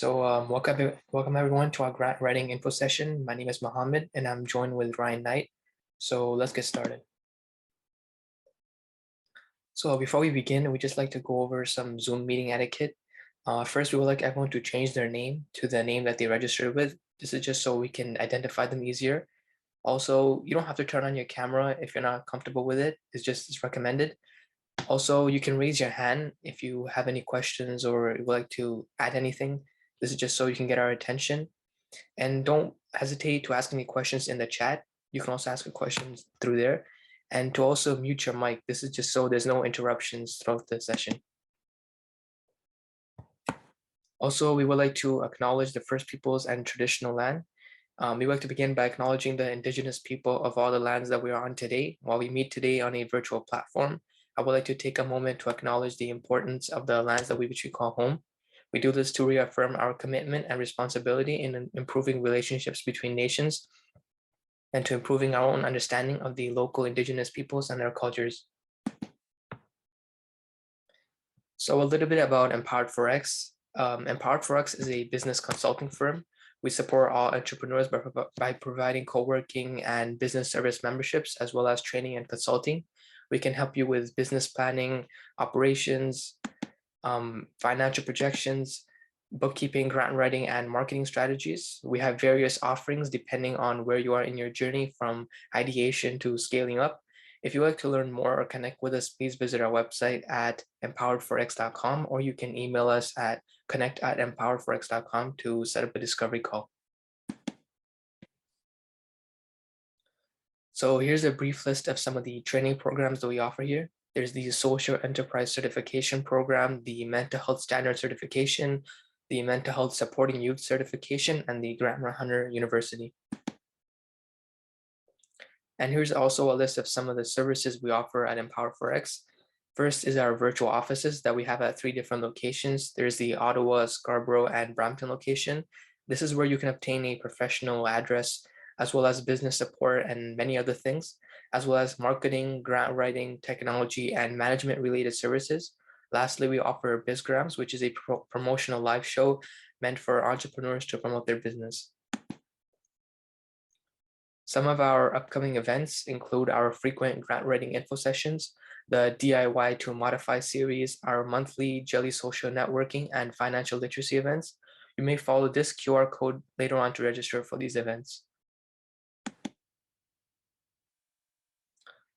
Welcome everyone to our grant writing info session. My name is Mohammed and I'm joined with Ryan Knight. So let's get started. So before we begin, we just like to go over some Zoom meeting etiquette. First, we would like everyone to change their name to the name that they registered with. This is just so we can identify them easier. Also, you don't have to turn on your camera if you're not comfortable with it. It's recommended. Also, you can raise your hand if you have any questions or would like to add anything. This is just so you can get our attention. And don't hesitate to ask any questions in the chat. You can also ask questions through there. And to also mute your mic. This is just so there's no interruptions throughout the session. Also, we would like to acknowledge the First Peoples and traditional land. We would like to begin by acknowledging the indigenous people of all the lands that we are on today. While we meet today on a virtual platform, I would like to take a moment to acknowledge the importance of the lands which we call home. We do this to reaffirm our commitment and responsibility in improving relationships between nations and to improving our own understanding of the local indigenous peoples and their cultures. So a little bit about Empowered Forex. Empowered Forex is a business consulting firm. We support all entrepreneurs by providing co-working and business service memberships, as well as training and consulting. We can help you with business planning, operations, financial projections, bookkeeping, grant writing, and marketing strategies. We have various offerings depending on where you are in your journey from ideation to scaling up. If you'd like to learn more or connect with us, please visit our website at empoweredforex.com, or you can email us at connect@empoweredforex.com to set up a discovery call. So here's a brief list of some of the training programs that we offer here. There's the Social Enterprise Certification Program, the Mental Health Standard Certification, the Mental Health Supporting Youth Certification, and the Grant Hunter University. And here's also a list of some of the services we offer at Empower Forex. First is our virtual offices that we have at 3 different locations. There's the Ottawa, Scarborough, and Brampton location. This is where you can obtain a professional address, as well as business support and many other things, as well as marketing, grant writing, technology, and management related services. Lastly, we offer BizGrams, which is a promotional live show meant for entrepreneurs to promote their business. Some of our upcoming events include our frequent grant writing info sessions, the DIY to Modify series, our monthly Jelly social networking and financial literacy events. You may follow this QR code later on to register for these events.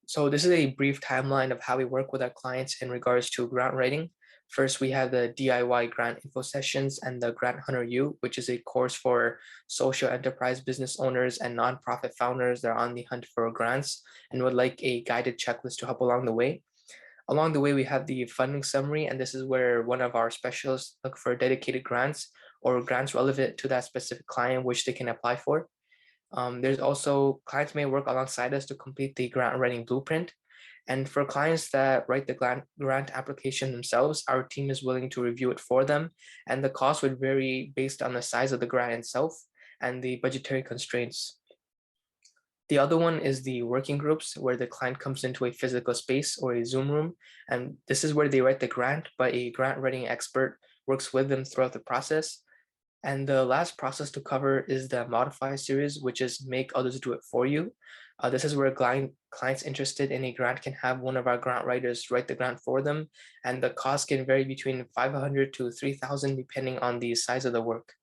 So this is a brief timeline of how we work with our clients in regards to grant writing. First, we have the DIY grant info sessions and the Grant Hunter U, which is a course for social enterprise business owners and nonprofit founders that are on the hunt for grants and would like a guided checklist to help along the way. Along the way, we have the funding summary, and this is where one of our specialists look for dedicated grants or grants relevant to that specific client, which they can apply for. There's also clients may work alongside us to complete the grant writing blueprint. And for clients that write the grant application themselves, our team is willing to review it for them. And the cost would vary based on the size of the grant itself and the budgetary constraints. The other one is the working groups, where the client comes into a physical space or a Zoom room. And this is where they write the grant, but a grant writing expert works with them throughout the process. And the last process to cover is the Modify series, which is make others do it for you. This is where clients interested in a grant can have one of our grant writers write the grant for them. And the cost can vary between 500 to 3,000 depending on the size of the work.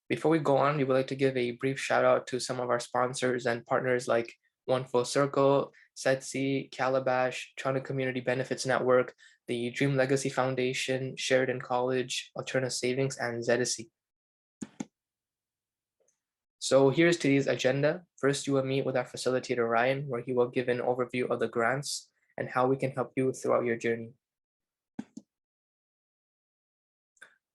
Before we go on, we would like to give a brief shout out to some of our sponsors and partners like One Full Circle, SETC, Calabash, Toronto Community Benefits Network, the Dream Legacy Foundation, Sheridan College, Alterna Savings, and Zedisi. So here's today's agenda. First, you will meet with our facilitator, Ryan, where he will give an overview of the grants and how we can help you throughout your journey.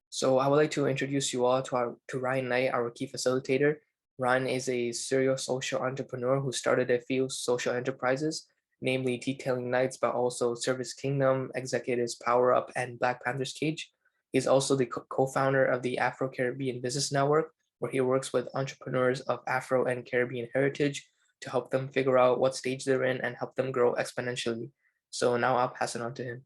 So I would like to introduce you all to Ryan Knight, our key facilitator. Ryan is a serial social entrepreneur who started a few social enterprises, namely Detailing Nights, but also Service Kingdom, Executives Power Up, and Black Panthers Cage. He's also the co-founder of the Afro-Caribbean Business Network, where he works with entrepreneurs of Afro and Caribbean heritage to help them figure out what stage they're in and help them grow exponentially. So now I'll pass it on to him.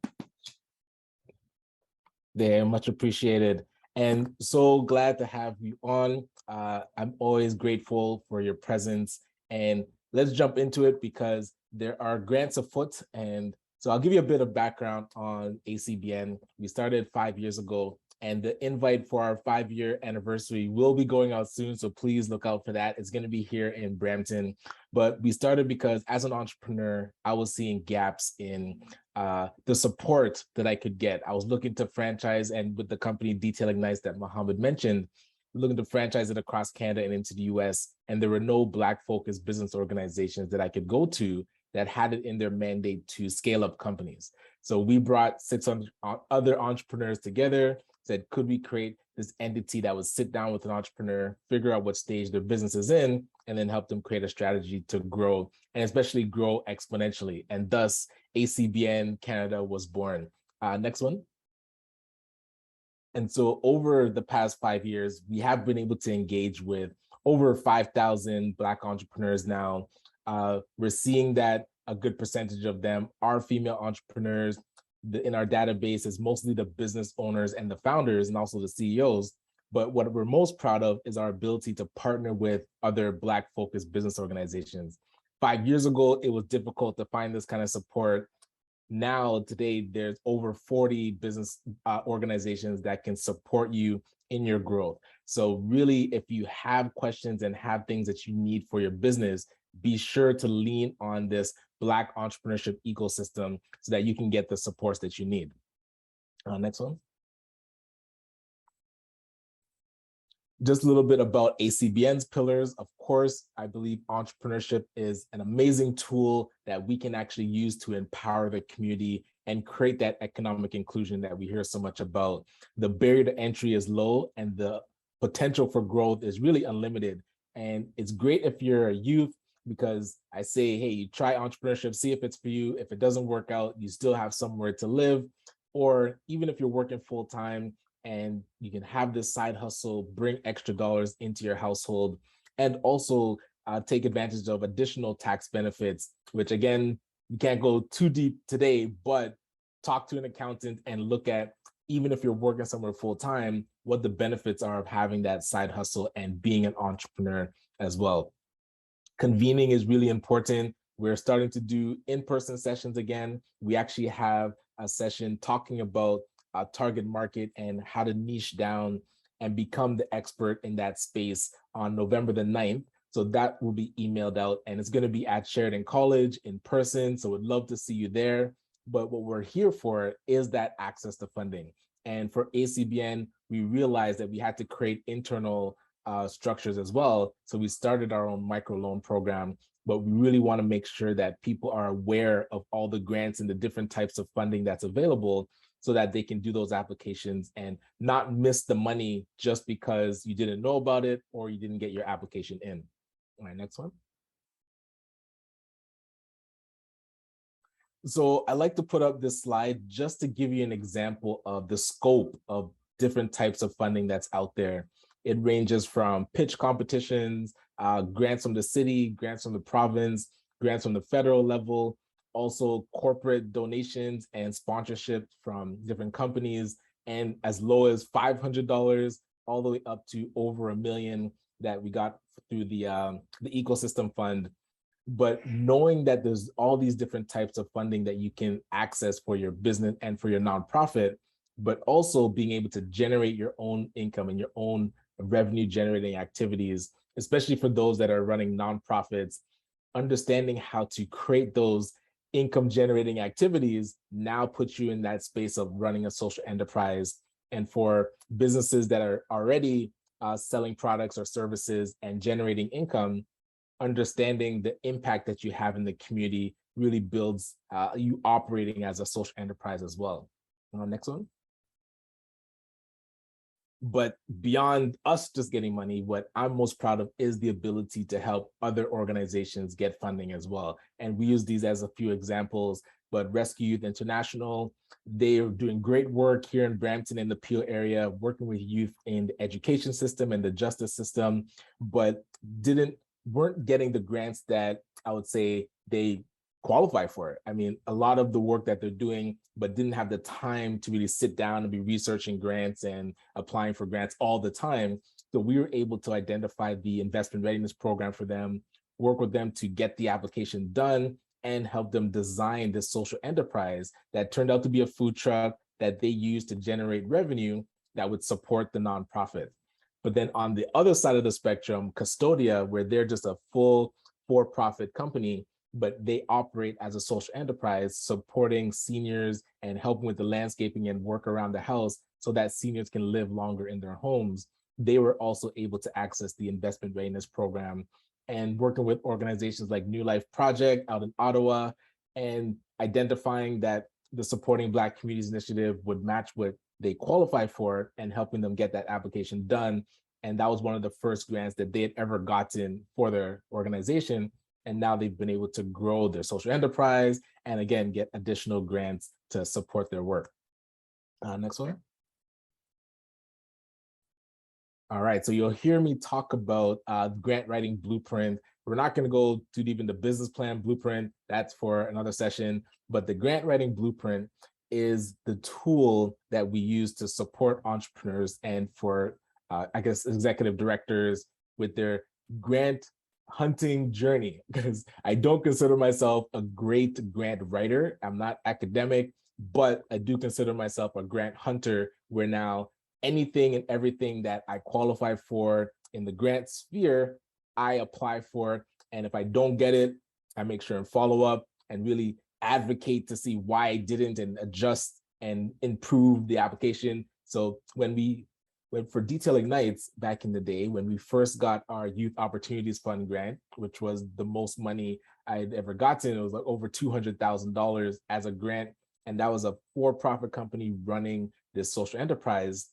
They're much appreciated. And so glad to have you on. I'm always grateful for your presence. And let's jump into it because there are grants afoot. And so I'll give you a bit of background on ACBN. We started 5 years ago, and the invite for our 5-year anniversary will be going out soon. So please look out for that. It's going to be here in Brampton. But we started because as an entrepreneur, I was seeing gaps in the support that I could get. I was looking to franchise, and with the company Detail Ignites that Mohammed mentioned, looking to franchise it across Canada and into the US, and there were no Black-focused business organizations that I could go to that had it in their mandate to scale up companies. So we brought 600 other entrepreneurs together, said, could we create this entity that would sit down with an entrepreneur, figure out what stage their business is in, and then help them create a strategy to grow, and especially grow exponentially. And thus, ACBN Canada was born. Next one. And so over the past 5 years, we have been able to engage with over 5,000 Black entrepreneurs now. We're seeing that a good percentage of them are female entrepreneurs. In our database is mostly the business owners and the founders and also the CEOs. But what we're most proud of is our ability to partner with other Black-focused business organizations. 5 years ago, it was difficult to find this kind of support. Now, today, there's over 40 business organizations that can support you in your growth. So really, if you have questions and have things that you need for your business, be sure to lean on this Black entrepreneurship ecosystem so that you can get the supports that you need. Next one. Just a little bit about ACBN's pillars. Of course, I believe entrepreneurship is an amazing tool that we can actually use to empower the community and create that economic inclusion that we hear so much about. The barrier to entry is low and the potential for growth is really unlimited. And it's great if you're a youth, because I say, hey, you try entrepreneurship, see if it's for you. If it doesn't work out, you still have somewhere to live. Or even if you're working full time, and you can have this side hustle, bring extra dollars into your household, and also take advantage of additional tax benefits, which again, we can't go too deep today, but talk to an accountant and look at, even if you're working somewhere full time, what the benefits are of having that side hustle and being an entrepreneur as well. Convening is really important. We're starting to do in-person sessions again. We actually have a session talking about target market and how to niche down and become the expert in that space on November the 9th. So that will be emailed out, and it's going to be at Sheridan College in person. So we'd love to see you there. But what we're here for is that access to funding. And for ACBN, we realized that we had to create internal structures as well. So we started our own microloan program, but we really want to make sure that people are aware of all the grants and the different types of funding that's available, so that they can do those applications and not miss the money just because you didn't know about it or you didn't get your application in. All right, next one. So I like to put up this slide just to give you an example of the scope of different types of funding that's out there. It ranges from pitch competitions, grants from the city, grants from the province, grants from the federal level, also corporate donations and sponsorship from different companies, and as low as $500 all the way up to over $1 million that we got through the ecosystem fund. But knowing that there's all these different types of funding that you can access for your business and for your nonprofit, but also being able to generate your own income and your own revenue generating activities, especially for those that are running nonprofits, understanding how to create those income generating activities now puts you in that space of running a social enterprise. And for businesses that are already selling products or services and generating income, understanding the impact that you have in the community really builds you operating as a social enterprise as well. Next one. But beyond us just getting money, what I'm most proud of is the ability to help other organizations get funding as well. And we use these as a few examples, but Rescue Youth International, they are doing great work here in Brampton and the Peel area, working with youth in the education system and the justice system, but weren't getting the grants that I would say they qualify for. I mean, a lot of the work that they're doing but didn't have the time to really sit down and be researching grants and applying for grants all the time. So we were able to identify the investment readiness program for them, work with them to get the application done, and help them design this social enterprise that turned out to be a food truck that they used to generate revenue that would support the nonprofit. But then on the other side of the spectrum, Custodia, where they're just a full for-profit company, but they operate as a social enterprise, supporting seniors and helping with the landscaping and work around the house so that seniors can live longer in their homes. They were also able to access the investment readiness program, and working with organizations like New Life Project out in Ottawa, and identifying that the Supporting Black Communities Initiative would match what they qualify for and helping them get that application done. And that was one of the first grants that they had ever gotten for their organization. And now they've been able to grow their social enterprise and again, get additional grants to support their work. Next one. All right, so you'll hear me talk about grant writing blueprint. We're not going to go too deep into business plan blueprint. That's for another session. But the grant writing blueprint is the tool that we use to support entrepreneurs and for, I guess, executive directors with their grant hunting journey. Because I don't consider myself a great grant writer. I'm not academic, but I do consider myself a grant hunter, where now anything and everything that I qualify for in the grant sphere, I apply for. And if I don't get it, I make sure and follow up and really advocate to see why I didn't and adjust and improve the application. So when for Detail Ignites back in the day, when we first got our Youth Opportunities Fund grant, which was the most money I'd ever gotten, it was like over $200,000 as a grant. And that was a for-profit company running this social enterprise.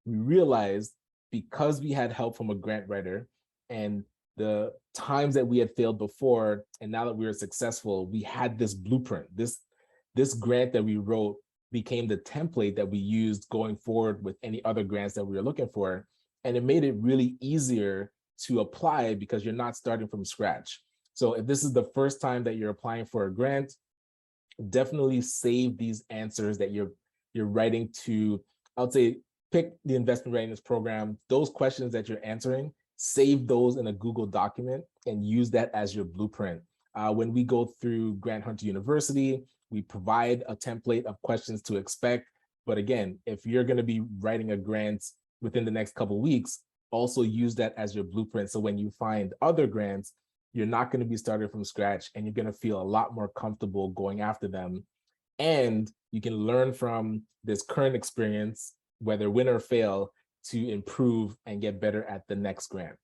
We realized, because we had help from a grant writer and the times that we had failed before, and now that we were successful, we had this blueprint. This grant that we wrote became the template that we used going forward with any other grants that we were looking for. And it made it really easier to apply because you're not starting from scratch. So if this is the first time that you're applying for a grant, definitely save these answers that you're writing to, I would say, pick the investment readiness program, those questions that you're answering, save those in a Google document and use that as your blueprint. When we go through Grant Hunter University, we provide a template of questions to expect. But again, if you're going to be writing a grant within the next couple of weeks, also use that as your blueprint. So when you find other grants, you're not going to be started from scratch and you're going to feel a lot more comfortable going after them. And you can learn from this current experience, whether win or fail, to improve and get better at the next grant.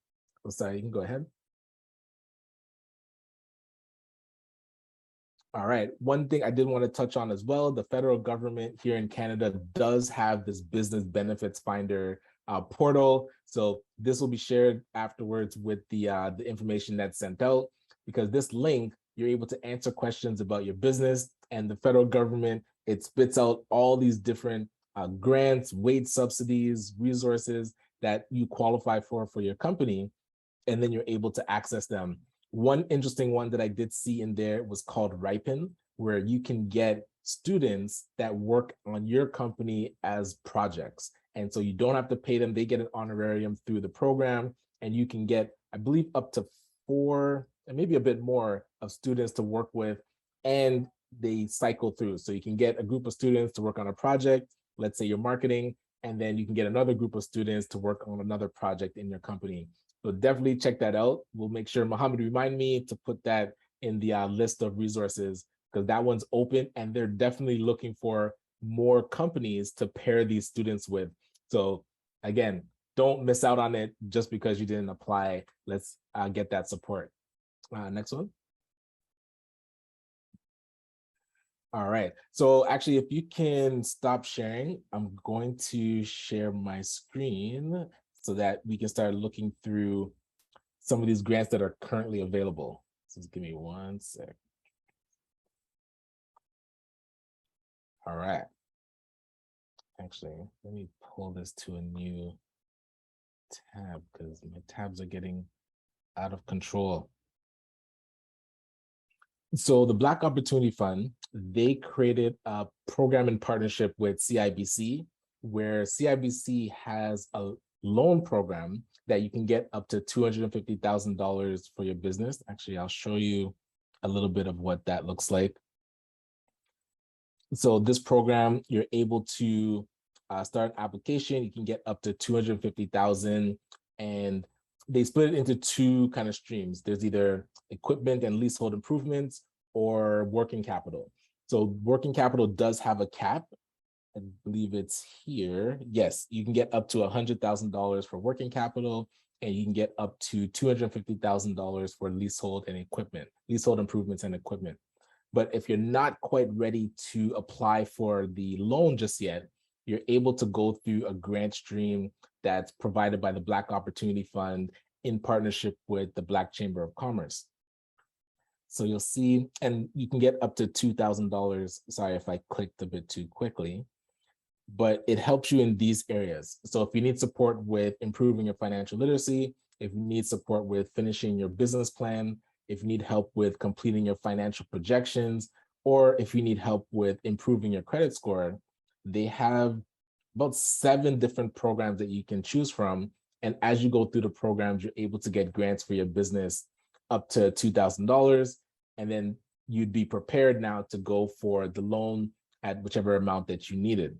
Sorry, you can go ahead. All right, one thing I did want to touch on as well, the federal government here in Canada does have this business benefits finder portal. So this will be shared afterwards with the information that's sent out, because this link, you're able to answer questions about your business, and the federal government, it spits out all these different grants, wage subsidies, resources that you qualify for your company, and then you're able to access them. One interesting one that I did see in there was called Ripen, where you can get students that work on your company as projects. And so you don't have to pay them, they get an honorarium through the program, and you can get, I believe, up to 4 and maybe a bit more of students to work with, and they cycle through. So you can get a group of students to work on a project, let's say you're marketing, and then you can get another group of students to work on another project in your company. So definitely check that out. We'll make sure Mohammed remind me to put that in the list of resources, because that one's open and they're definitely looking for more companies to pair these students with. So again, don't miss out on it just because you didn't apply. Let's get that support. Next one. All right, so actually, if you can stop sharing, I'm going to share my screen so that we can start looking through some of these grants that are currently available. So just give me 1 sec. All right. Actually, let me pull this to a new tab because my tabs are getting out of control. So the Black Opportunity Fund, they created a program in partnership with CIBC, where CIBC has a loan program that you can get up to $250,000 for your business. Actually, I'll show you a little bit of what that looks like. So this program, you're able to start an application. You can get up to 250,000, and they split it into two kind of streams. There's either equipment and leasehold improvements or working capital. So working capital does have a cap. I believe it's here. Yes, you can get up to $100,000 for working capital, and you can get up to $250,000 for leasehold and equipment, leasehold improvements and equipment. But if you're not quite ready to apply for the loan just yet, you're able to go through a grant stream that's provided by the Black Opportunity Fund in partnership with the Black Chamber of Commerce. So you'll see, and you can get up to $2,000. Sorry if I clicked a bit too quickly, but it helps you in these areas. So if you need support with improving your financial literacy, if you need support with finishing your business plan, if you need help with completing your financial projections, or if you need help with improving your credit score, they have about 7 different programs that you can choose from. And as you go through the programs, you're able to get grants for your business up to $2,000. And then you'd be prepared now to go for the loan at whichever amount that you needed.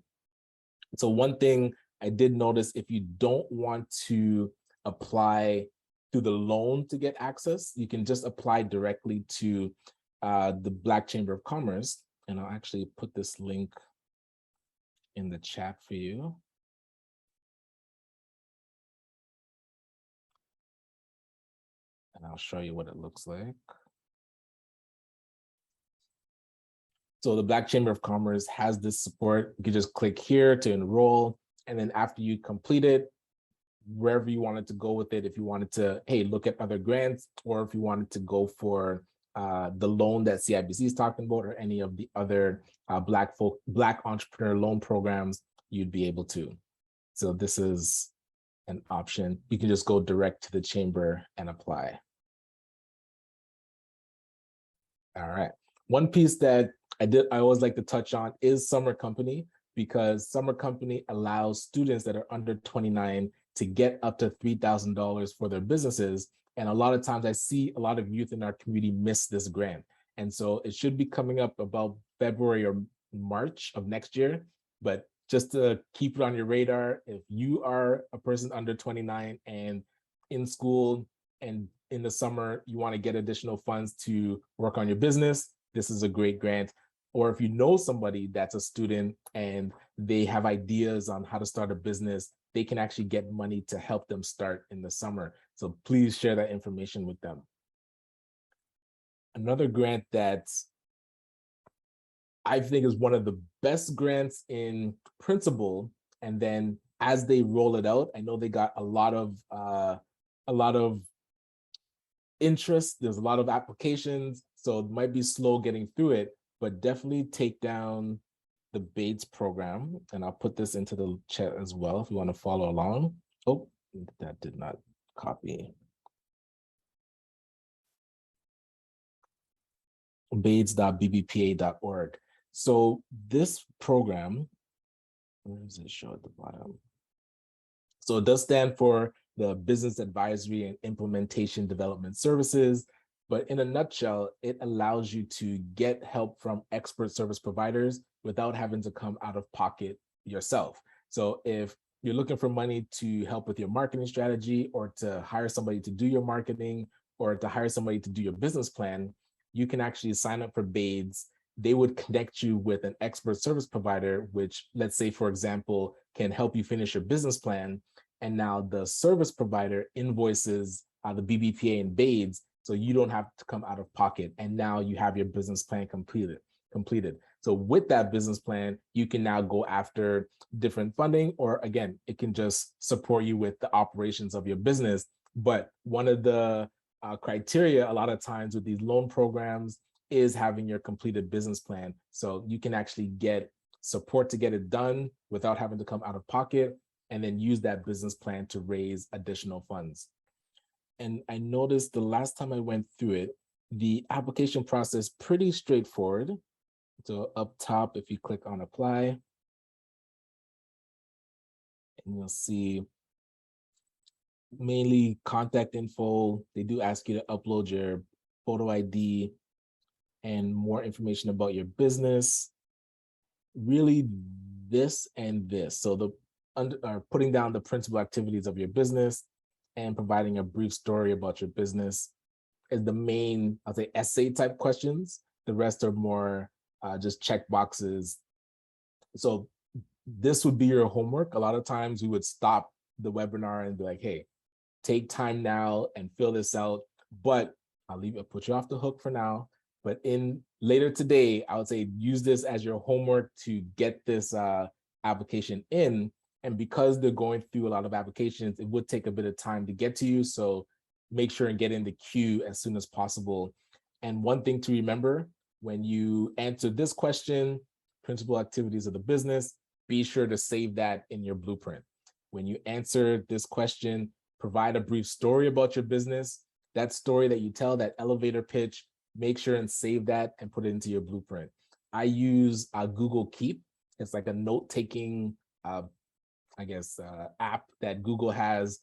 So one thing I did notice, if you don't want to apply through the loan to get access, you can just apply directly to the Black Chamber of Commerce. And I'll actually put this link in the chat for you. And I'll show you what it looks like. So the Black Chamber of Commerce has this support. You can just click here to enroll. And then after you complete it, wherever you wanted to go with it, if you wanted to, hey, look at other grants, or if you wanted to go for the loan that CIBC is talking about, or any of the other Black entrepreneur loan programs, you'd be able to. So this is an option. You can just go direct to the chamber and apply. All right. One piece that I always like to touch on is Summer Company, because Summer Company allows students that are under 29 to get up to $3,000 for their businesses. And a lot of times I see a lot of youth in our community miss this grant. And so it should be coming up about February or March of next year. But just to keep it on your radar, if you are a person under 29 and in school and in the summer, you want to get additional funds to work on your business, this is a great grant. Or if you know somebody that's a student and they have ideas on how to start a business, they can actually get money to help them start in the summer. So please share that information with them. Another grant that I think is one of the best grants in principle, and then as they roll it out, I know they got a lot of interest. There's a lot of applications, so it might be slow getting through it, but definitely take down the BAIDS program. And I'll put this into the chat as well if you want to follow along. Oh, that did not copy. BAIDS.bbpa.org. So this program, where does it show at the bottom? So it does stand for the Business Advisory and Implementation Development Services. But in a nutshell, it allows you to get help from expert service providers without having to come out of pocket yourself. So if you're looking for money to help with your marketing strategy, or to hire somebody to do your marketing, or to hire somebody to do your business plan, you can actually sign up for BAIDS. They would connect you with an expert service provider, which, let's say, for example, can help you finish your business plan. And now the service provider invoices the BBPA and BAIDS, so you don't have to come out of pocket. And now you have your business plan completed. So with that business plan, you can now go after different funding, or again, it can just support you with the operations of your business. But one of the criteria a lot of times with these loan programs is having your completed business plan. So you can actually get support to get it done without having to come out of pocket, and then use that business plan to raise additional funds. And I noticed the last time I went through it, The application process, pretty straightforward. So up top, if you click on apply, and you'll see mainly contact info. They do ask you to upload your photo ID and more information about your business. Really this and this. So the putting down the principal activities of your business and providing a brief story about your business is the main, I'll say, essay type questions. The rest are more just check boxes. So this would be your homework. A lot of times we would stop the webinar and be like, hey, take time now and fill this out. But I'll put you off the hook for now. But in later today, I would say use this as your homework to get this application in. And because they're going through a lot of applications, it would take a bit of time to get to you. So make sure and get in the queue as soon as possible. And one thing to remember, when you answer this question, principal activities of the business, be sure to save that in your blueprint. When you answer this question, provide a brief story about your business. That story that you tell, that elevator pitch, make sure and save that and put it into your blueprint. I use Google Keep. It's like a note-taking, app that Google has,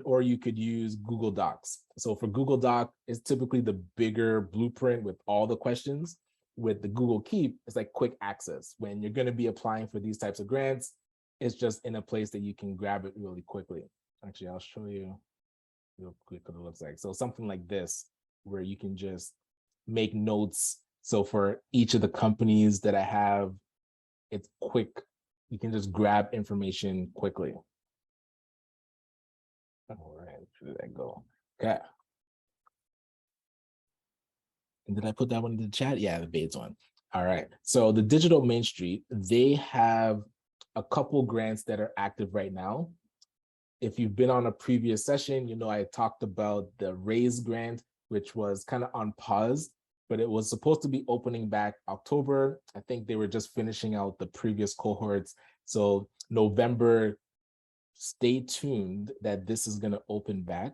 or you could use Google Docs. So for Google Doc, it's typically the bigger blueprint with all the questions. With the Google Keep, it's like quick access. When you're going to be applying for these types of grants, it's just in a place that you can grab it really quickly. Actually, I'll show you real quick what it looks like. So something like this, where you can just make notes. So for each of the companies that I have, it's quick. You can just grab information quickly. All right, where did that go? Okay. And did I put that one in the chat? Yeah, the Bates one. All right. So the Digital Main Street, they have a couple grants that are active right now. If you've been on a previous session, you know I talked about the RAISE grant, which was kind of on pause, but it was supposed to be opening back October. I think they were just finishing out the previous cohorts. So November, stay tuned that this is going to open back.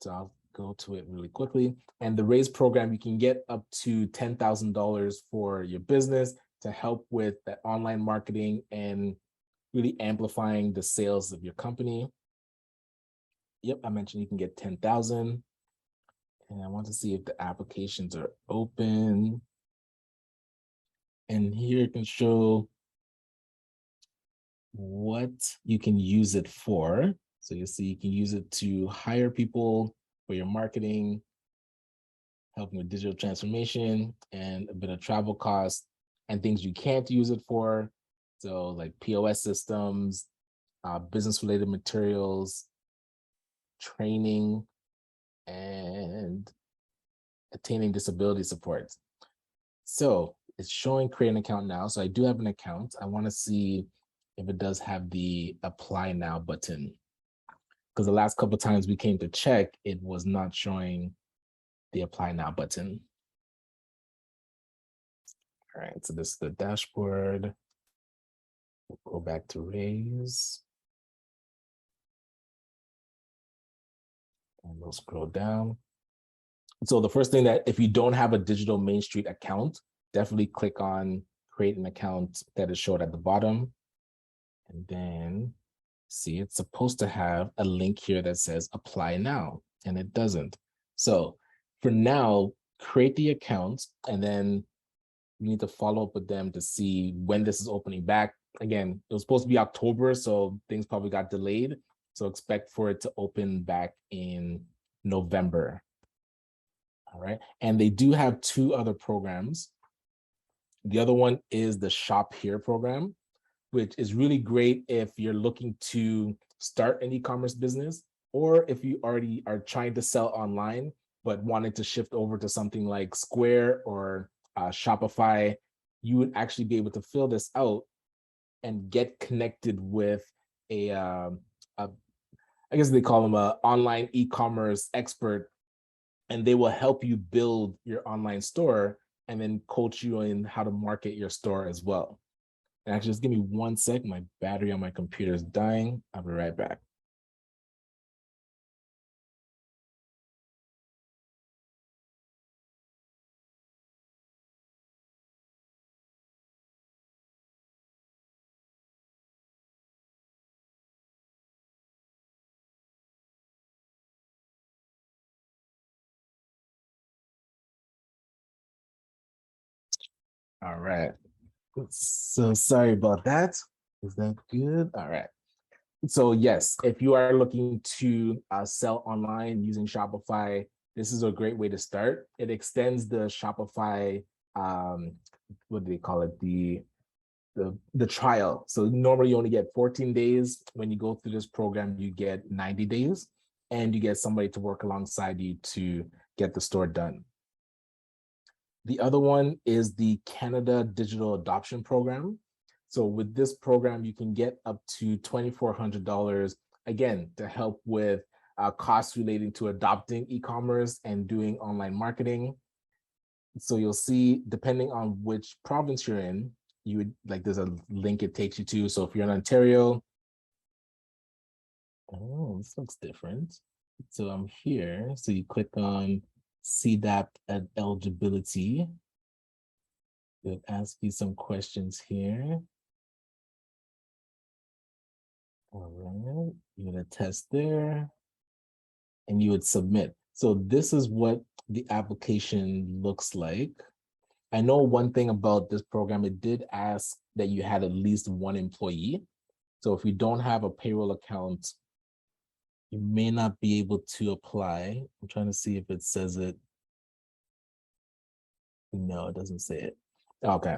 So I'll go to it really quickly. And the RAISE program, you can get up to $10,000 for your business to help with that online marketing and really amplifying the sales of your company. Yep, I mentioned you can get 10,000. And I want to see if the applications are open. And here it can show what you can use it for. So you'll see you can use it to hire people for your marketing, helping with digital transformation and a bit of travel costs, and things you can't use it for. So like POS systems, business-related materials, training, and attaining disability support. So it's showing create an account now. So I do have an account. I want to see if it does have the apply now button. Because the last couple of times we came to check, it was not showing the apply now button. All right, so this is the dashboard. We'll go back to RAISE. And we'll scroll down. So the first thing, that if you don't have a Digital Main Street account, definitely click on create an account that is showed at the bottom. And then see, it's supposed to have a link here that says apply now, and it doesn't. So for now, create the account, and then you need to follow up with them to see when this is opening back. Again, it was supposed to be October, so things probably got delayed. So expect for it to open back in November. All right, and they do have two other programs. The other one is the Shop Here program, which is really great if you're looking to start an e-commerce business, or if you already are trying to sell online, but wanted to shift over to something like Square or Shopify. You would actually be able to fill this out and get connected with I guess they call them an online e-commerce expert, and they will help you build your online store and then coach you in how to market your store as well. And actually, just give me 1 sec. My battery on my computer is dying. I'll be right back. All right. So sorry about that. Is that good? All right. So yes, if you are looking to sell online using Shopify, this is a great way to start. It extends the Shopify, what do they call it? The trial. So normally you only get 14 days. When you go through this program, you get 90 days and you get somebody to work alongside you to get the store done. The other one is the Canada Digital Adoption Program. So with this program, you can get up to $2,400, again, to help with costs relating to adopting e-commerce and doing online marketing. So you'll see, depending on which province you're in, you would like, there's a link it takes you to. So if you're in Ontario, oh, this looks different. So I'm here. So you click on CDAP and eligibility. It'll ask you some questions here. All right, you would test there and you would submit. So this is what the application looks like. I know one thing about this program, it did ask that you had at least one employee. So if you don't have a payroll account, you may not be able to apply. I'm trying to see if it says it. No, it doesn't say it. Okay.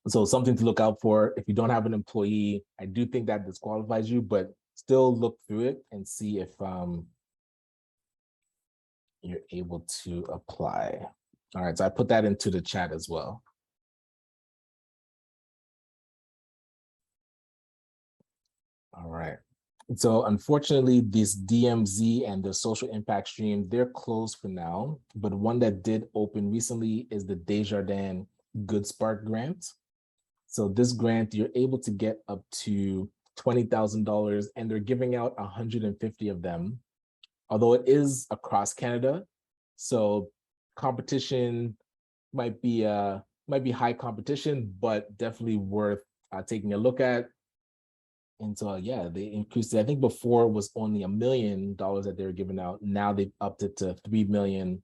So something to look out for. If you don't have an employee, I do think that disqualifies you, but still look through it and see if you're able to apply. All right, so I put that into the chat as well. All right. So unfortunately, this DMZ and the social impact stream, they're closed for now, but one that did open recently is the Desjardins Good Spark grant. So this grant, you're able to get up to $20,000 and they're giving out 150 of them, although it is across Canada. So competition might be high competition, but definitely worth taking a look at. And so, yeah, they increased it. I think before it was only $1 million that they were giving out. Now they've upped it to 3 million.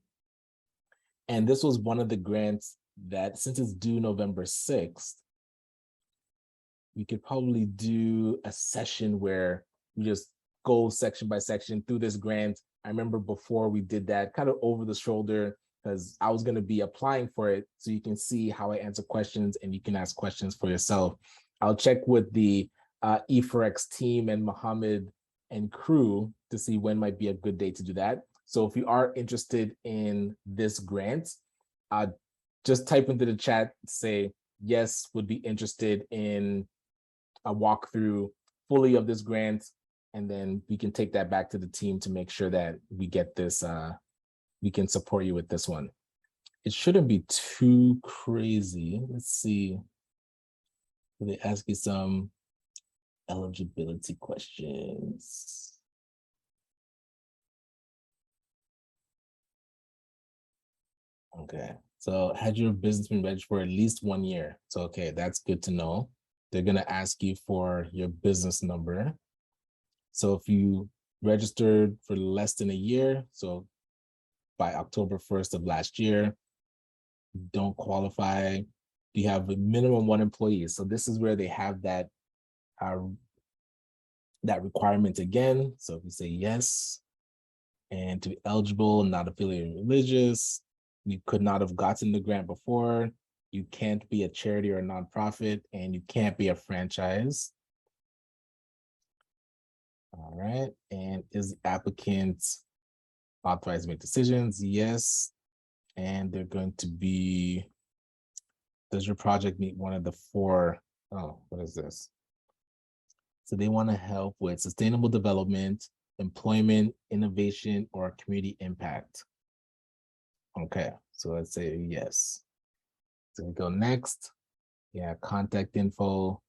And this was one of the grants that, since it's due November 6th, we could probably do a session where we just go section by section through this grant. I remember before we did that kind of over the shoulder because I was going to be applying for it. So you can see how I answer questions and you can ask questions for yourself. I'll check with the E4X team and Mohammed and crew to see when might be a good day to do that. So if you are interested in this grant, just type into the chat, say, yes, would be interested in a walkthrough fully of this grant, and then we can take that back to the team to make sure that we get this, we can support you with this one. It shouldn't be too crazy. Let's see. They ask you some eligibility questions. Okay, so had your business been registered for at least 1 year? So, okay, that's good to know. They're gonna ask you for your business number. So if you registered for less than a year, so by October 1st of last year, don't qualify. You have a minimum 1 employee. So this is where they have that that requirement again. So if you say yes, and to be eligible, not affiliated religious, you could not have gotten the grant before, you can't be a charity or a nonprofit, and you can't be a franchise. All right, and is the applicant authorized to make decisions? Yes, and they're going to be, does your project meet one of the 4, oh, what is this? So they want to help with sustainable development, employment, innovation, or community impact. Okay, so let's say yes. So we go next. Yeah, contact info,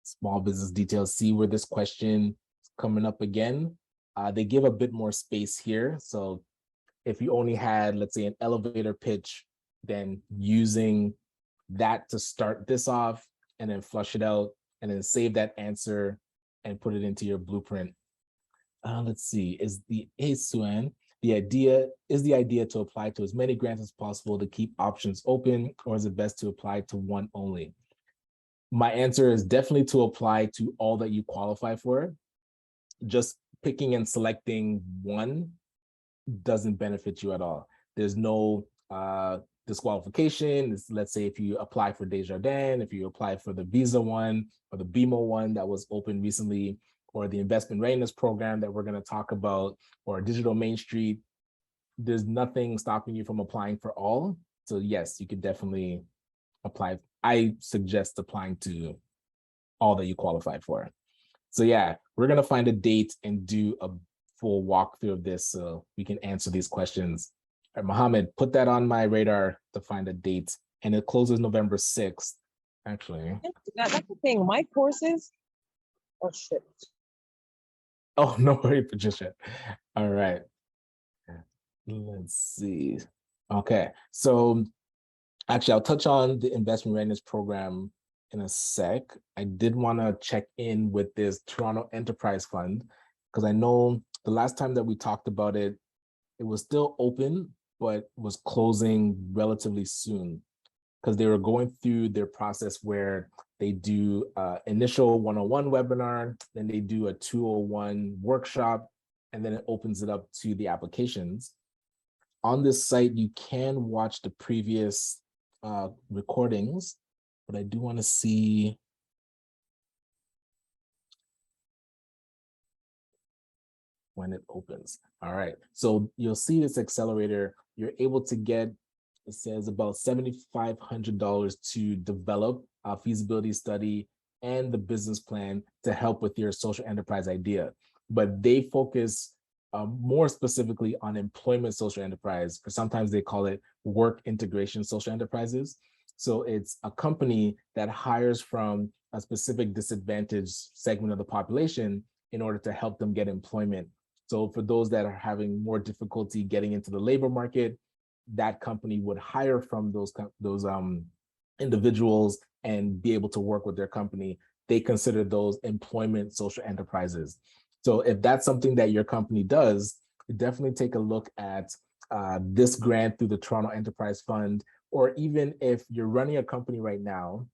small business details. See where this question is coming up again. They give a bit more space here. So if you only had, let's say, an elevator pitch, then using that to start this off and then flush it out and then save that answer and put it into your blueprint. Let's see, is the ASUAN. The idea to apply to as many grants as possible to keep options open, or is it best to apply to one only? My answer is definitely to apply to all that you qualify for. Just picking and selecting one doesn't benefit you at all. There's no disqualification. Let's say if you apply for Desjardins, if you apply for the Visa one or the BMO one that was open recently, or the investment readiness program that we're going to talk about, or Digital Main Street, there's nothing stopping you from applying for all. So yes, you could definitely apply. I suggest applying to all that you qualify for. So yeah, we're going to find a date and do a full walkthrough of this so we can answer these questions. All right, Mohammed, put that on my radar to find a date, and it closes November 6th, actually. That's the thing, my courses, oh shit. Oh, no worries, Patricia. All right. Let's see. Okay, so actually, I'll touch on the investment readiness program in a sec. I did want to check in with this Toronto Enterprise Fund, because I know the last time that we talked about it, it was still open, but was closing relatively soon, because they were going through their process where they do initial 101 webinar, then they do a 201 workshop, and then it opens it up to the applications. On this site, you can watch the previous recordings, but I do want to see when it opens. All right, so you'll see this accelerator. You're able to get, it says about $7,500 to develop a feasibility study and the business plan to help with your social enterprise idea. But they focus more specifically on employment social enterprise, or sometimes they call it work integration social enterprises. So it's a company that hires from a specific disadvantaged segment of the population in order to help them get employment. So for those that are having more difficulty getting into the labor market, that company would hire from those individuals and be able to work with their company. They consider those employment social enterprises. So if that's something that your company does, definitely take a look at this grant through the Toronto Enterprise Fund, or even if you're running a company right now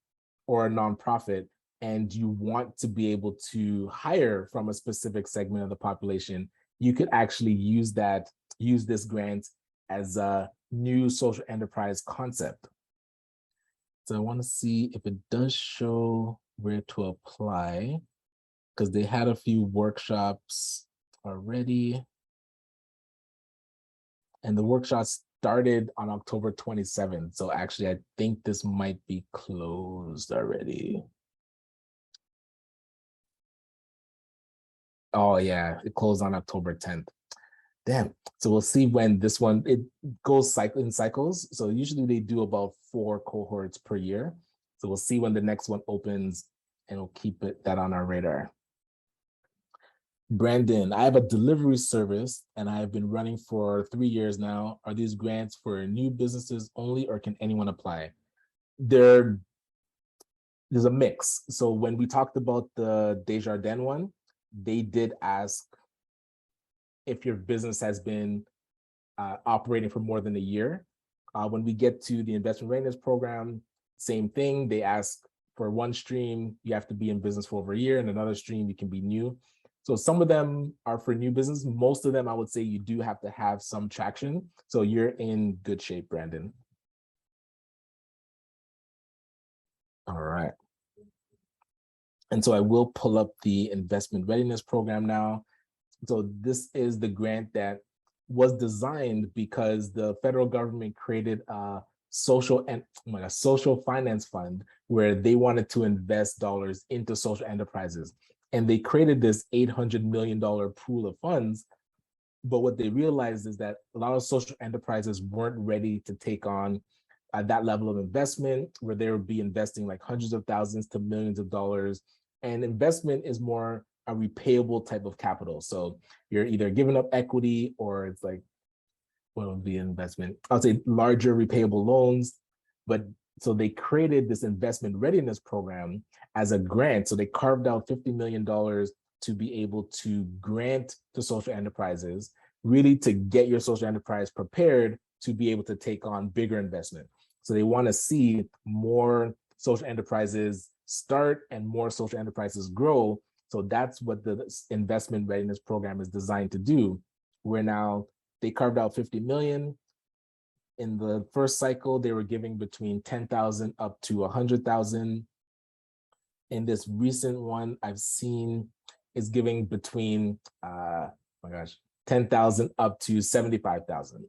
or a nonprofit and you want to be able to hire from a specific segment of the population, you could actually use this grant as a new social enterprise concept. So I want to see if it does show where to apply, because they had a few workshops already. And the workshop started on October 27th. So actually, I think this might be closed already. Oh yeah, it closed on October 10th. Damn. So we'll see when this one, it goes in cycles. So usually they do about 4 cohorts per year. So we'll see when the next one opens, and we'll keep that on our radar. Brandon, I have a delivery service and I have been running for 3 years now. Are these grants for new businesses only, or can anyone apply? There's a mix. So when we talked about the Desjardins one, they did ask if your business has been operating for more than a year. When we get to the investment readiness program, same thing. They ask for one stream, you have to be in business for over a year, and another stream, you can be new. So some of them are for new business. Most of them, I would say you do have to have some traction. So you're in good shape, Brandon. All right. And so I will pull up the investment readiness program now. So this is the grant that was designed because the federal government created a social finance fund where they wanted to invest dollars into social enterprises. And they created this $800 million pool of funds. But what they realized is that a lot of social enterprises weren't ready to take on that level of investment, where they would be investing like hundreds of thousands to millions of dollars. And investment is more a repayable type of capital. So you're either giving up equity, or it's like, what would be investment? I'll say larger repayable loans. But so they created this investment readiness program as a grant. So they carved out $50 million to be able to grant to social enterprises really to get your social enterprise prepared to be able to take on bigger investment. So they want to see more social enterprises start and more social enterprises grow. So that's what the investment readiness program is designed to do. Where now they carved out 50 million. In the first cycle, they were giving between 10,000 up to 100,000. In this recent one, I've seen is giving between 10,000 up to 75,000.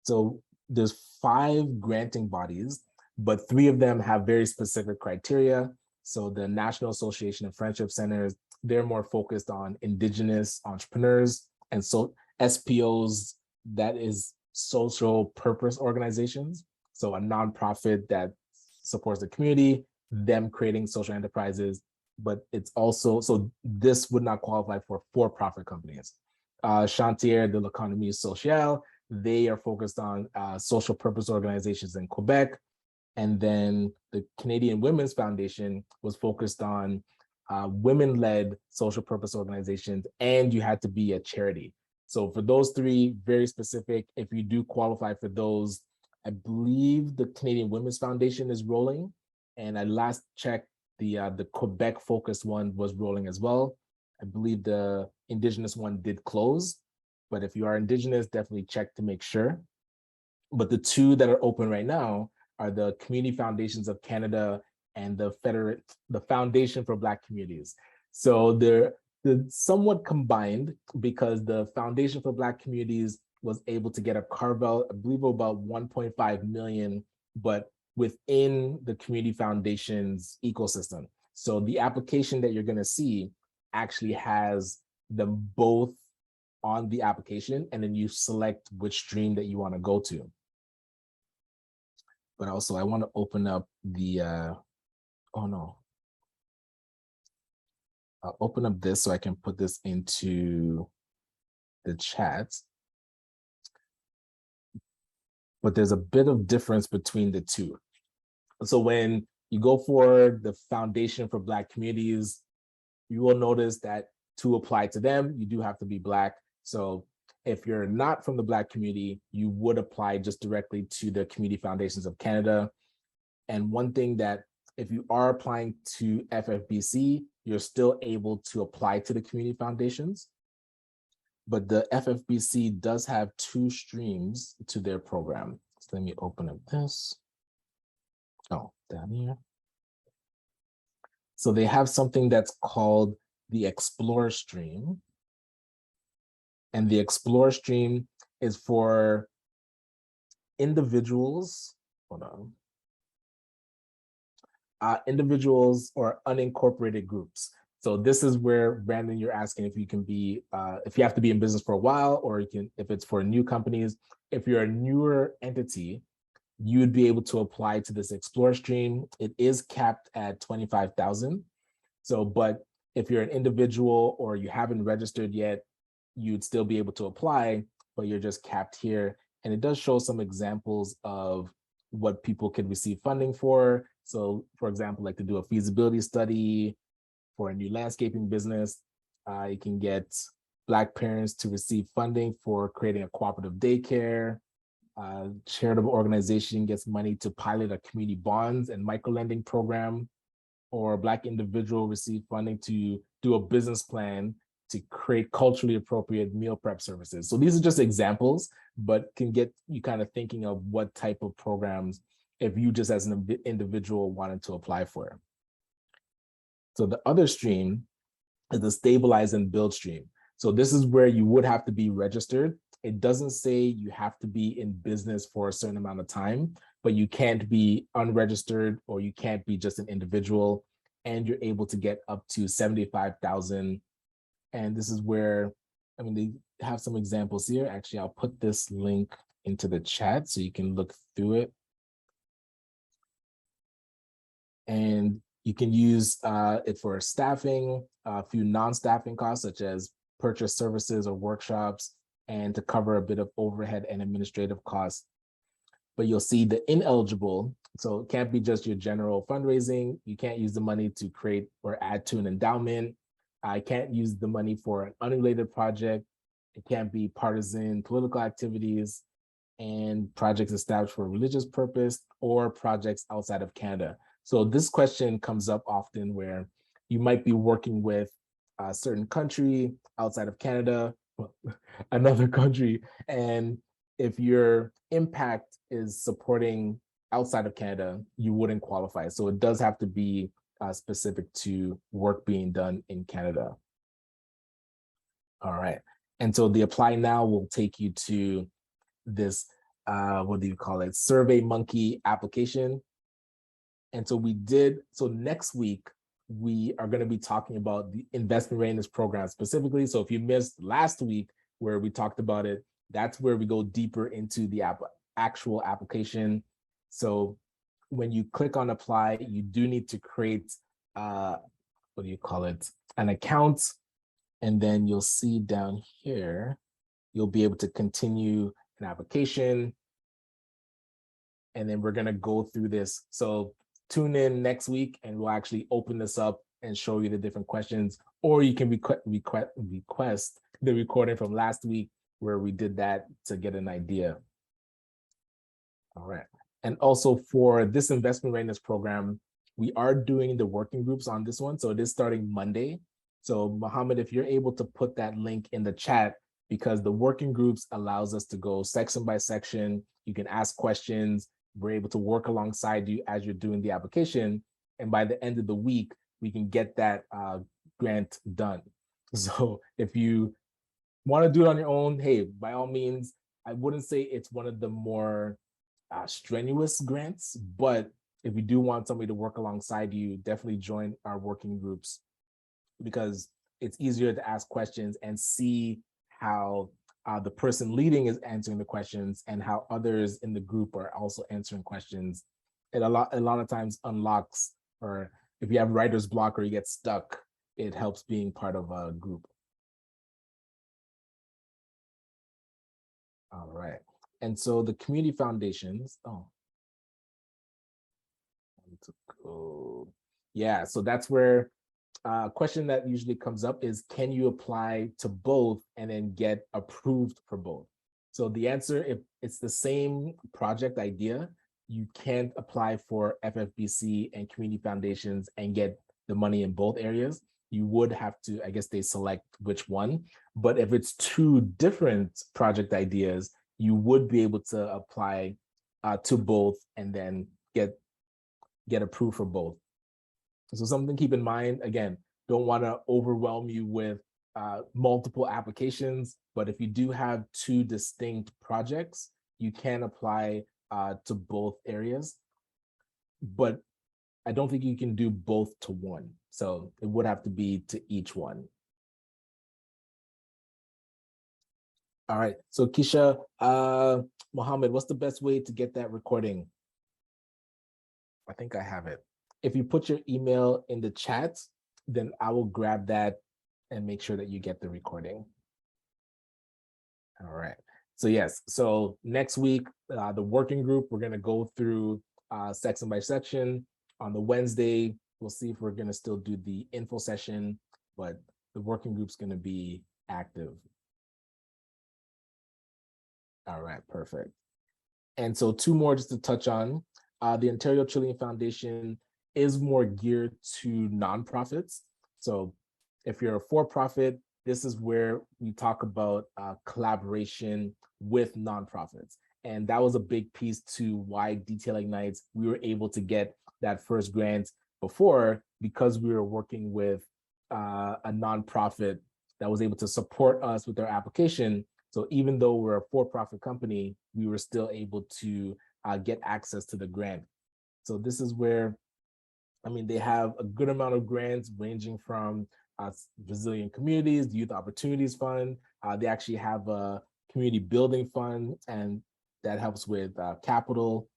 So there's 5 granting bodies, but 3 of them have very specific criteria. So the National Association of Friendship Centers, they're more focused on Indigenous entrepreneurs, and so SPOs, that is social purpose organizations. So a nonprofit that supports the community, them creating social enterprises, but it's also, so this would not qualify for for-profit companies. Chantier de l'Économie Sociale, they are focused on social purpose organizations in Quebec. And then the Canadian Women's Foundation was focused on women-led social purpose organizations, and you had to be a charity. So for those 3, very specific, if you do qualify for those, I believe the Canadian Women's Foundation is rolling. And I last checked, the Quebec focused one was rolling as well. I believe the Indigenous one did close, but if you are Indigenous, definitely check to make sure. But the 2 that are open right now are the Community Foundations of Canada and the Foundation for Black Communities. So they're somewhat combined, because the Foundation for Black Communities was able to get a carve out, I believe about 1.5 million, but within the Community Foundation's ecosystem. So the application that you're going to see actually has them both on the application, and then you select which stream that you want to go to. But also I want to open up the, I'll open up this so I can put this into the chat. But there's a bit of difference between the 2. So when you go for the Foundation for Black Communities, you will notice that to apply to them, you do have to be Black. So if you're not from the Black community, you would apply just directly to the Community Foundations of Canada. And one thing that, if you are applying to FFBC, you're still able to apply to the Community Foundations. But the FFBC does have 2 streams to their program. So let me open up this. Oh, down here. So they have something that's called the Explore stream. And the Explore stream is for individuals, individuals or unincorporated groups. So this is where, Brandon, you're asking if you can be, if you have to be in business for a while, or you can, if it's for new companies. If you're a newer entity, you would be able to apply to this Explore stream. It is capped at 25,000. So, but if you're an individual or you haven't registered yet, you'd still be able to apply, but you're just capped here. And it does show some examples of what people can receive funding for. So for example, like to do a feasibility study for a new landscaping business, you can get Black parents to receive funding for creating a cooperative daycare. Charitable organization gets money to pilot a community bonds and micro-lending program, or Black individual receive funding to do a business plan to create culturally appropriate meal prep services. So these are just examples, but can get you kind of thinking of what type of programs, if you just as an individual wanted to apply for. So the other stream is the Stabilize and Build stream. So this is where you would have to be registered. It doesn't say you have to be in business for a certain amount of time, but you can't be unregistered, or you can't be just an individual, and you're able to get up to 75,000. And this is where, I mean, they have some examples here. Actually, I'll put this link into the chat so you can look through it. And you can use it for staffing, a few non-staffing costs, such as purchase services or workshops, and to cover a bit of overhead and administrative costs. But you'll see the ineligible, so it can't be just your general fundraising. You can't use the money to create or add to an endowment. I can't use the money for an unrelated project. It can't be partisan political activities and projects established for a religious purpose or projects outside of Canada. So this question comes up often where you might be working with a certain country outside of Canada, another country, and if your impact is supporting outside of Canada, you wouldn't qualify. So it does have to be specific to work being done in Canada. All right. And so the apply now will take you to this, what do you call it? SurveyMonkey application. And so next week, we are going to be talking about the investment readiness program specifically. So if you missed last week where we talked about it, that's where we go deeper into the actual application. So when you click on apply, you do need to create, what do you call it? An account. And then you'll see down here, you'll be able to continue an application. And then we're going to go through this. So tune in next week and we'll actually open this up and show you the different questions, or you can request the recording from last week where we did that to get an idea. All right. And also for this investment readiness program, we are doing the working groups on this one. So it is starting Monday. So Mohammed, if you're able to put that link in the chat, because the working groups allows us to go section by section. You can ask questions. We're able to work alongside you as you're doing the application. And by the end of the week, we can get that grant done. So if you want to do it on your own, hey, by all means, I wouldn't say it's one of the more strenuous grants, but if you do want somebody to work alongside you, definitely join our working groups, because it's easier to ask questions and see how the person leading is answering the questions and how others in the group are also answering questions. It a lot of times unlocks, or if you have writer's block or you get stuck, it helps being part of a group. All right. And so the community foundations, yeah, so that's where a question that usually comes up is, can you apply to both and then get approved for both? So the answer, if it's the same project idea, you can't apply for FFBC and community foundations and get the money in both areas. You would have to, I guess they select which one. But if it's two different project ideas, you would be able to apply to both and then get approved for both. So something to keep in mind, again, don't want to overwhelm you with multiple applications, but if you do have two distinct projects, you can apply to both areas. But I don't think you can do both to one. So it would have to be to each one. All right, so Keisha, Mohammed, what's the best way to get that recording? I think I have it. If you put your email in the chat, then I will grab that and make sure that you get the recording. All right. So yes, so next week, the working group, we're gonna go through section by section. On the Wednesday, we'll see if we're gonna still do the info session, but the working group's gonna be active. All right, perfect. And so two more just to touch on. The Ontario Trillium Foundation is more geared to nonprofits. So if you're a for-profit, this is where we talk about collaboration with nonprofits. And that was a big piece to why Detail Ignites, we were able to get that first grant before, because we were working with a nonprofit that was able to support us with our application. So even though we're a for-profit company, we were still able to get access to the grant. So this is where, I mean, they have a good amount of grants ranging from Resilient Communities, the Youth Opportunities Fund. They actually have a community building fund, and that helps with capital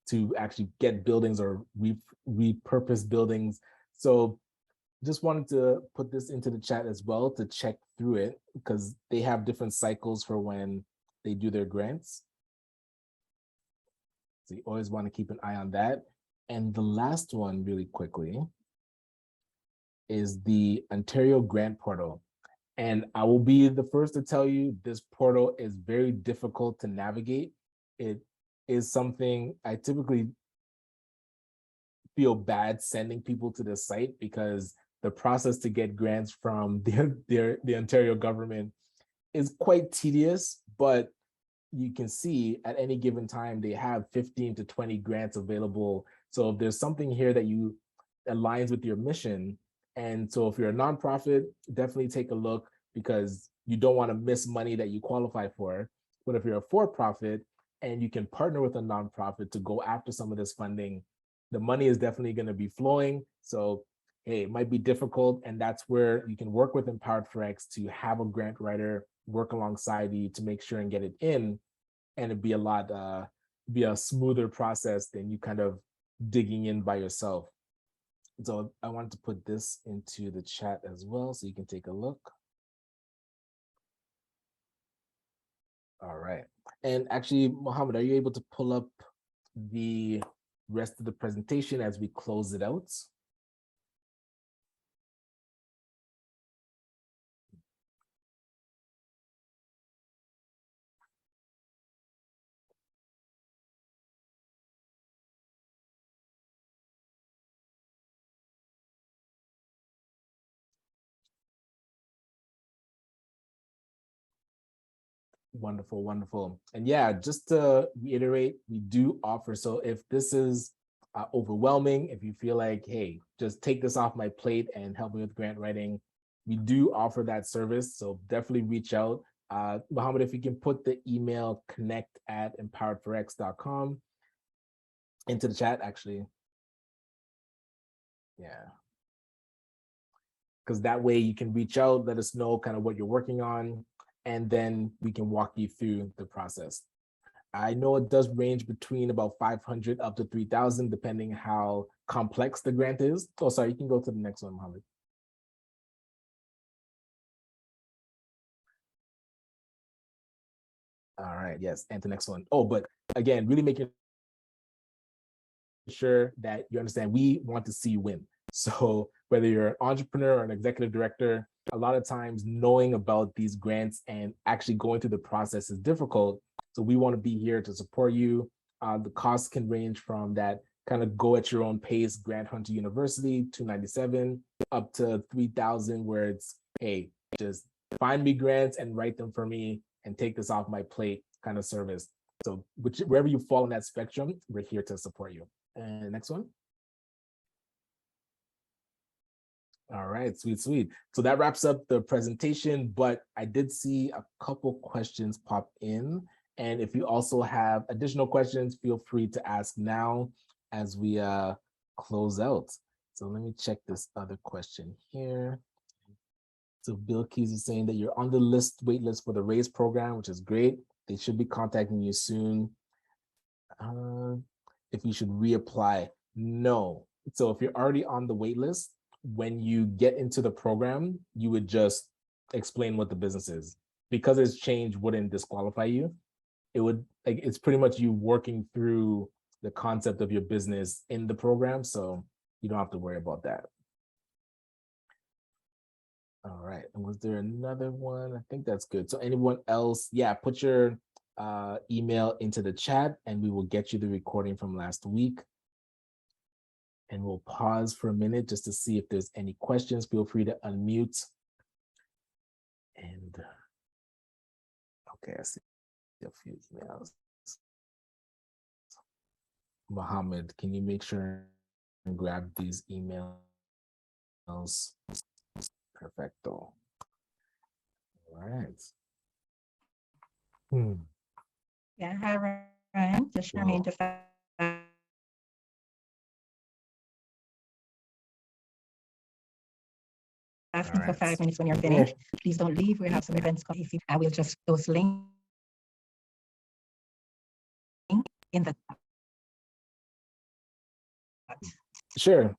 to actually get buildings or repurpose buildings. So just wanted to put this into the chat as well to check through it, because they have different cycles for when they do their grants. So you always want to keep an eye on that. And the last one really quickly is the Ontario Grant Portal. And I will be the first to tell you, this portal is very difficult to navigate. It is something I typically feel bad sending people to the site, because the process to get grants from the Ontario government is quite tedious, but you can see at any given time they have 15 to 20 grants available. So if there's something here that you aligns with your mission, and so if you're a nonprofit, definitely take a look, because you don't want to miss money that you qualify for. But if you're a for-profit and you can partner with a nonprofit to go after some of this funding, the money is definitely going to be flowing. So hey, it might be difficult, and that's where you can work with Empowered4X to have a grant writer work alongside you to make sure and get it in, and it'd be a smoother process than you kind of digging in by yourself. So I wanted to put this into the chat as well, so you can take a look. All right. And actually, Mohammed, are you able to pull up the rest of the presentation as we close it out? Wonderful, wonderful. And yeah, just to reiterate, we do offer, so if this is overwhelming, if you feel like, hey, just take this off my plate and help me with grant writing, we do offer that service. So definitely reach out. Mohammed, if you can put the email connect@empowered4x.com into the chat, actually. Yeah. Because that way you can reach out, let us know kind of what you're working on, and then we can walk you through the process. I know it does range between about 500 up to 3,000, depending how complex the grant is. Oh, sorry, you can go to the next one, Mohammed. All right, yes, and the next one. Oh, but again, really making sure that you understand, we want to see you win. So whether you're an entrepreneur or an executive director, a lot of times knowing about these grants and actually going through the process is difficult. So we want to be here to support you. The costs can range from that kind of go at your own pace, Grant Hunter University, $297, up to $3,000, where it's, hey, just find me grants and write them for me and take this off my plate kind of service. So wherever you fall in that spectrum, we're here to support you. And next one. All right, sweet, sweet. So that wraps up the presentation, but I did see a couple questions pop in. And if you also have additional questions, feel free to ask now as we close out. So let me check this other question here. So Bill Keys is saying that you're on the wait list for the RAISE program, which is great. They should be contacting you soon. If you should reapply, no. So if you're already on the wait list, when you get into the program, you would just explain what the business is. Because it's changed wouldn't disqualify you. It would, like, it's pretty much you working through the concept of your business in the program, so you don't have to worry about that. All right, and was there another one? I think that's good. So anyone else, yeah, put your email into the chat and we will get you the recording from last week. And we'll pause for a minute just to see if there's any questions. Feel free to unmute. And okay, I see a few emails. Mohammed, can you make sure and grab these emails? Perfecto. All right. Yeah, hi, Ryan. Just Wow. remain to asking for 5 minutes when you're finished. Please don't leave. We have some events coming. I will just those links in the Sure.